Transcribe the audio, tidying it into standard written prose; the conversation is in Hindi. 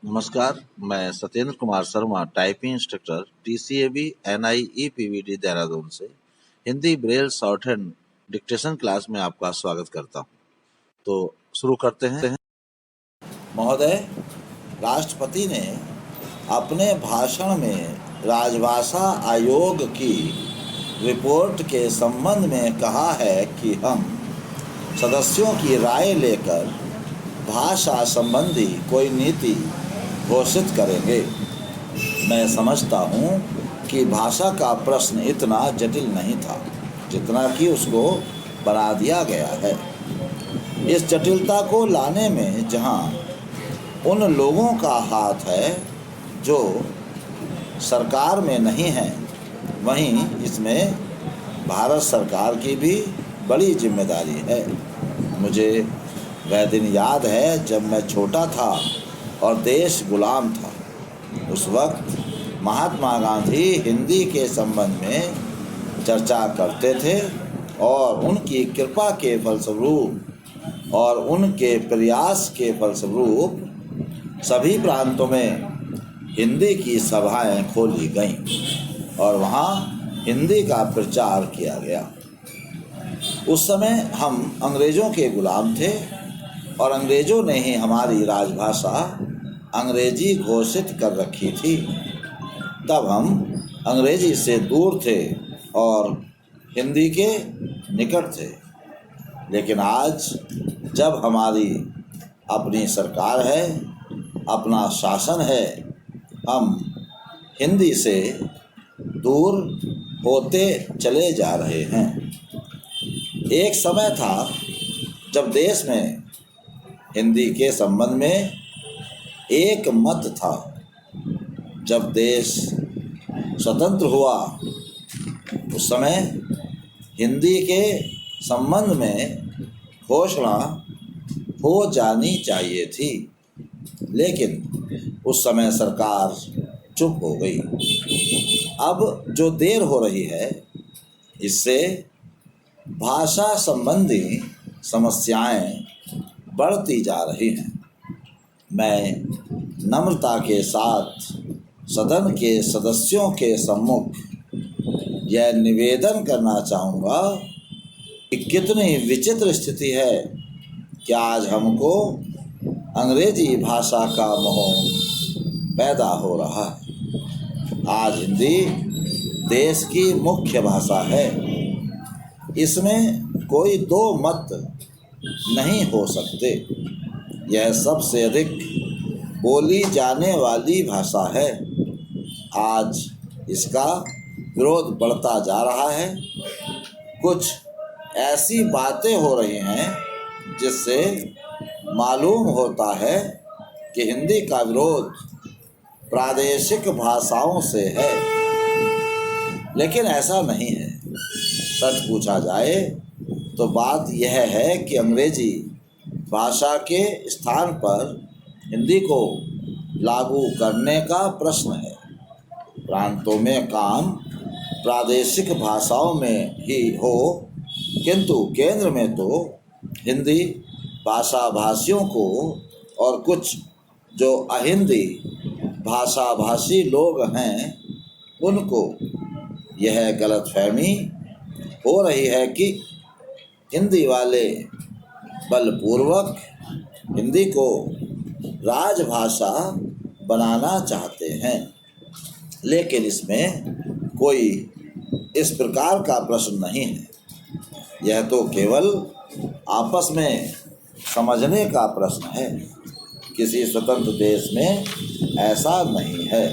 नमस्कार, मैं Satyendra Kumar Sharma, typing instructor, TCAB NIEPVD Dehradun से Hindi braille shorthand dictation class में आपका स्वागत करता हूं। तो शुरू करते हैं। महोदय, राष्ट्रपति ने अपने भाषण में राजभाषा आयोग की रिपोर्ट के संबंध में कहा है कि हम सदस्यों की राय लेकर भाषा संबंधी कोई नीति घोषित करेंगे। मैं समझता हूँ कि भाषा का प्रश्न इतना जटिल नहीं था जितना कि उसको बना दिया गया है। इस जटिलता को लाने में जहाँ उन लोगों का हाथ है जो सरकार में नहीं है, वहीं इसमें भारत सरकार की भी बड़ी जिम्मेदारी है। मुझे वह दिन याद है जब मैं छोटा था और देश गुलाम था। उस वक्त महात्मा गांधी हिंदी के संबंध में चर्चा करते थे और उनकी कृपा के फलस्वरूप और उनके प्रयास के फलस्वरूप सभी प्रांतों में हिंदी की सभाएं खोली गईं और वहाँ हिंदी का प्रचार किया गया। उस समय हम अंग्रेज़ों के गुलाम थे और अंग्रेज़ों ने ही हमारी राजभाषा अंग्रेजी घोषित कर रखी थी। तब हम अंग्रेजी से दूर थे और हिंदी के निकट थे। लेकिन आज जब हमारी अपनी सरकार है, अपना शासन है, हम हिंदी से दूर होते चले जा रहे हैं। एक समय था जब देश में हिंदी के संबंध में एक मत था। जब देश स्वतंत्र हुआ उस समय हिंदी के संबंध में घोषणा हो जानी चाहिए थी, लेकिन उस समय सरकार चुप हो गई। अब जो देर हो रही है, इससे भाषा संबंधी समस्याएं बढ़ती जा रही हैं। मैं नम्रता के साथ सदन के सदस्यों के सम्मुख यह निवेदन करना चाहूँगा कि कितनी विचित्र स्थिति है कि आज हमको अंग्रेजी भाषा का मोह पैदा हो रहा है। आज हिंदी देश की मुख्य भाषा है। इसमें कोई दो मत नहीं हो सकते। यह सबसे अधिक बोली जाने वाली भाषा है। आज इसका विरोध बढ़ता जा रहा है। कुछ ऐसी बातें हो रही हैं जिससे मालूम होता है कि हिंदी का विरोध प्रादेशिक भाषाओं से है, लेकिन ऐसा नहीं है। सच पूछा जाए तो बात यह है कि अंग्रेजी भाषा के स्थान पर हिंदी को लागू करने का प्रश्न है। प्रांतों में काम प्रादेशिक भाषाओं में ही हो, किंतु केंद्र में तो हिंदी भाषा भाषियों को और कुछ जो अहिंदी भाषा भाषी लोग हैं उनको यह गलतफहमी हो रही है कि हिंदी वाले बलपूर्वक हिंदी को राजभाषा बनाना चाहते हैं। लेकिन इसमें कोई इस प्रकार का प्रश्न नहीं है। यह तो केवल आपस में समझने का प्रश्न है। किसी स्वतंत्र देश में ऐसा नहीं है।